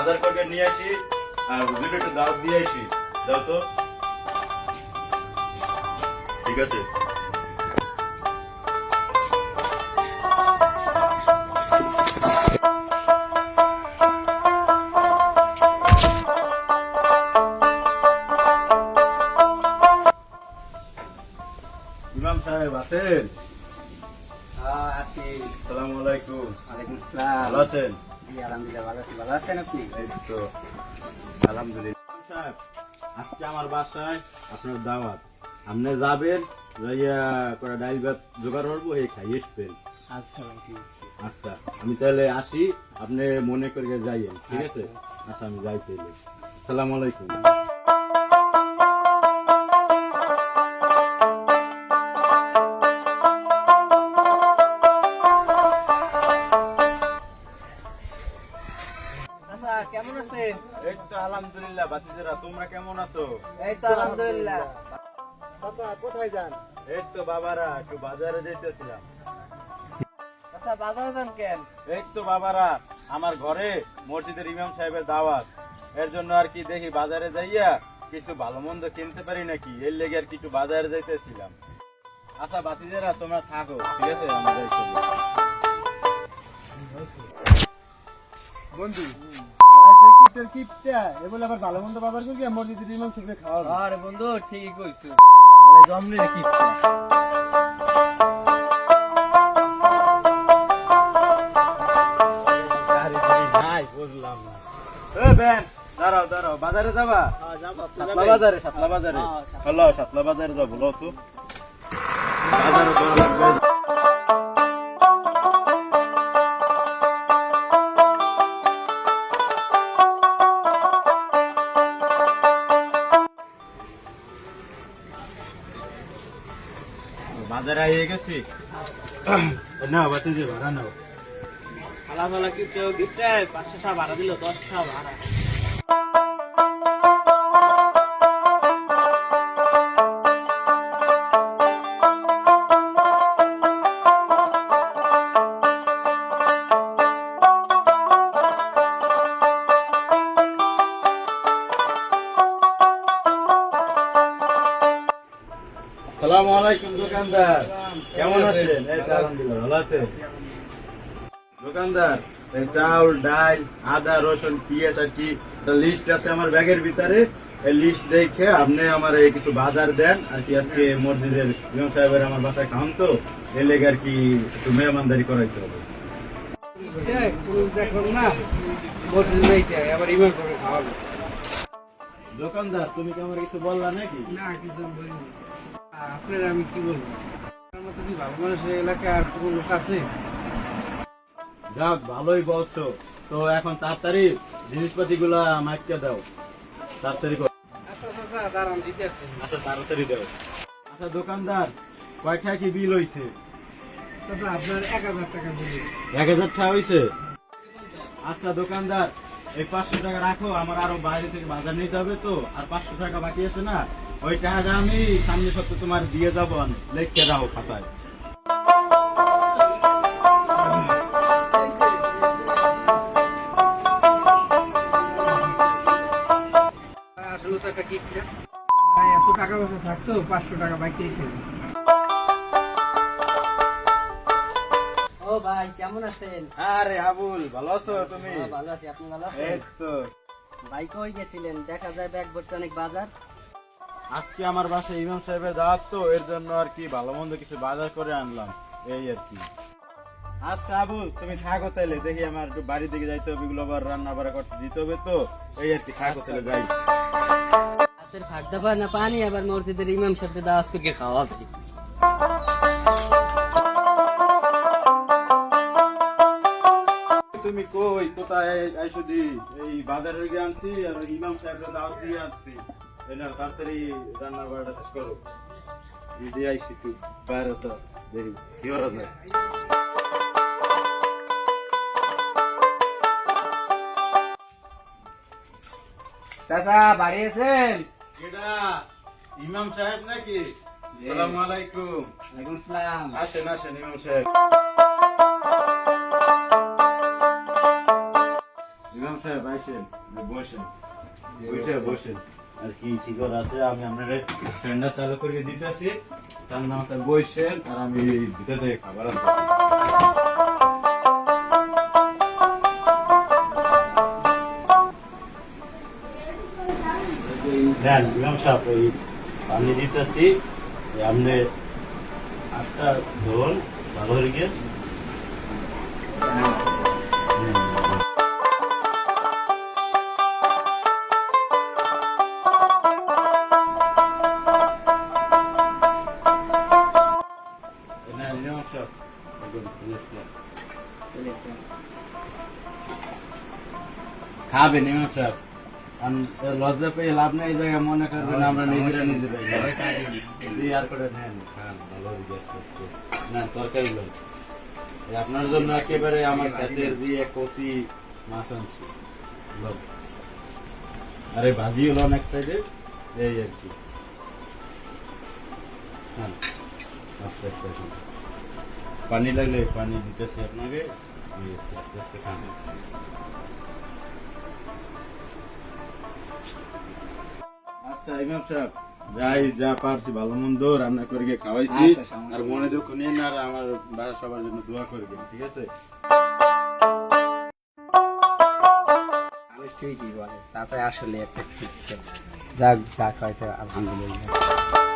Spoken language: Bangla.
বাজার করে নিয়ে আসি আর হুজুর একটু দাওয়াত দিয়ে আসি। যাও তো। ঠিক আছে। ইমাম সাহেব আছেন? আছি। আসসালামু আলাইকুম। ওয়ালাইকুম আসসালাম। ভালো আছেন? জি আলহামদুলিল্লাহ ভালো আছি। ভালো আছেন আপনি? এই তো আলহামদুলিল্লাহ। ইমাম সাহেব, আজকে আমার বাসায় আপনার দাওয়াত। আপনি যাবেন, যাইয়া করে ডাইল ভাত জোগাড় করবো, এই খাই আসবেন। আচ্ছা ভাই ঠিক আছে। আচ্ছা, আমি তাহলে আসি, আপনি মনে করে যাইয়েন। ঠিক আছে? আচ্ছা, আমি যাই তাইলে। আসসালামু আলাইকুম। আচ্ছা কেমন আছেন? এই তো আলহামদুলিল্লাহ। বাচ্চারা তোমরা কেমন আছো? এই তো আলহামদুলিল্লাহ। চাচা কোথায় যান? এই তো বাবারা একটু বাজারে যাইতেছিলাম। আচ্ছা বাজারে যান কেন? এই তো বাবারা, আমার ঘরে মসজিদের ইমাম সাহেবের দাওয়াত, এর জন্য আর কি দেখি বাজারে যাইয়া কিছু ভালো মন্দ কিনতে পারি নাকি, এর লেগে আর কি একটু বাজারে যাইতেছিলাম। আচ্ছা বাতিজারা তোমরা থাকো, ঠিক আছে? আমরা যাইতেছি। বন্ধু আমার যে কিপটার কিপটা এগুলো আবার ভালো মন্দ বাজার করি মসজিদের ইমাম সাহেবকে খাওয়াবে। আরে বন্ধু ঠিকই কইছিস। আলে জমনে কি? নাই বুঝলাম না। এ বেন, দাঁড়াও দাঁড়াও, বাজারে যাবা? সাতলা বাজারে, সাতলা বাজারে। হলো সাতলা বাজারে যাবো, বলো তো। বাজারে যাওয়া লাগবে। বাজারে আইয়ে গেছি। না বাতি যে ভাড়া নাও। ফালা ফালা কি কেউ গিফটে 500 টাকা ভাড়া দিল, 10 টাকা ভাড়া। আসসালামু আলাইকুম দোকানদার, কেমন আছেন? এই তো আলহামদুলিল্লাহ ভালো আছেন। দোকানদার, এই চাউল, ডাল, আদা, রসুন, পেঁয়াজ আর কি লিস্ট আছে আমার ব্যাগের ভিতরে। এই লিস্ট দেখে আপনি আমার এই কিছু বাজার দেন আর কি। আজকে মসজিদের ইমাম সাহেবের আমার বাসায় খান, তো এর লেগে আর কি একটু মেহমানদারি করাইতে হবে। দেখো না মসজিদ যাইতে আবার ইমাম করে খাওয়াবে। দোকানদার, তুমি কি আমার কিছু বললা নাকি? না কিছু বলিনি। আপনার আমি কি বলবো, আপনার মতো কি ভালো মানুষ এই এলাকায় আর কোনো লোক আছে? যাক, ভালোই বলছো। তো এখন তাড়াতাড়ি জিনিসপাতি গুলা মাইকে দাও, তাড়াতাড়ি করো। আচ্ছা চাচা দাঁড়ান দিতে আছে। আচ্ছা তাড়াতাড়ি দাও। আচ্ছা দোকানদার, কয়টা কি বিল হইছে? চাচা আপনার 1000 টাকা দিলে। 1000 টাকা হইছে? আচ্ছা দোকানদার, এই 500 টাকা রাখো, আমার আরো বাইরে থেকে বাজার নিতে হবে, তো আর 500 টাকা বাকি আছে না, ওই টাকাটা আমি সামনে সপ্তাহে তোমার দিয়ে যাবো। লিখে রাখো খাতায়। আসলে তো একটা কিপটা। এত টাকা পয়সা থাকতো 500 টাকা বাকি রেখে দিই। ও ভাই কেমন আছেন? আরে আবুল, ভালো আছো তুমি? ভালো আছি, আপনি ভালো এই আছেন? তো। ভাই কই গেছিলেন? দেখা যায় ব্যাগ ভর্তি অনেক বাজার। আজকে আমার বাসায় ইমাম সাহেবের দাওয়াত, তো এর জন্য আর কি ভালো মন্দ কিছু বাজার করে আনলাম, এই আর কি। আচ্ছা আবুল, তুমি থাকো তাইলে, দেখি আমার একটু বাড়ির দিকে যাইতে হবে, এগুলো আবার রান্না বাড়া করতে দিতে হবে, তো এই আর কি। থাকো তাহলে, যাই। হাতের ফাঁক দাবা না পানি, আবার মসজিদের ইমাম সাহেবকে দাওয়াত করে খাওয়াবে। তুমি কই কোথায় আইসো দি? এই বাজারে গিয়ে আনছি আর ওই ইমাম সাহেবের দাওয়াত দিয়ে আনছি। এই নাও, তাড়াতাড়ি রান্না বাড়াটা শেষ করো। দিয়ে আইসি একটু বাইরে, তো দেখি কি করা যায়। চাচা বাড়ি আছেন? এটা ইমাম সাহেব নাকি? আসসালামু আলাইকুম। ওয়ালাইকুম আসসালাম। আসেন আসেন ইমাম সাহেব। ইমাম ইমাম সাহেব আইসেন, বসেন, বসেন। আর কি ঠিক আছে, আমি আপনার ঠান্ডা চালু করে দিতেছি, ঠান্ডা মাথায় বসেন, আর আমি ভিতর থেকে খাবার আনতেছি। দেন ইমাম সাহেব, এই পানি দিতেছি, আপনি হাতটা ধরুন ভালো করে গিয়ে। খাবেন ইমাম সাহেব, লজ্জা পেয়ে লাভ নেই, এই জায়গায় মনে করবেন আমরা নিজেরা আর করে নেন, খান ভালো করে আস্তে আস্তে। না তরকারি লোক আপনার জন্য একেবারে আমার খাতের দিয়ে কষি মাছ আনছি, আরে ভাজি হলো এক সাইডে, এই আর কি। হ্যাঁ আস্তে আস্তে খান, পানি লাগলে পানি দিতেছি আপনাকে, আস্তে আস্তে খান। আচ্ছা ইমাম সাহেব, যাই যা পারছি ভালো মন্দ রান্না করে খাওয়াইছি, আর মনে দুঃখ নিয়ে না, আর আমার বাসা সবার জন্য দোয়া করবেন, ঠিক আছে? ঠিকই বলে চাচা, আসলে একটা ঠিক। যাক, যা খাইছে আলহামদুলিল্লাহ।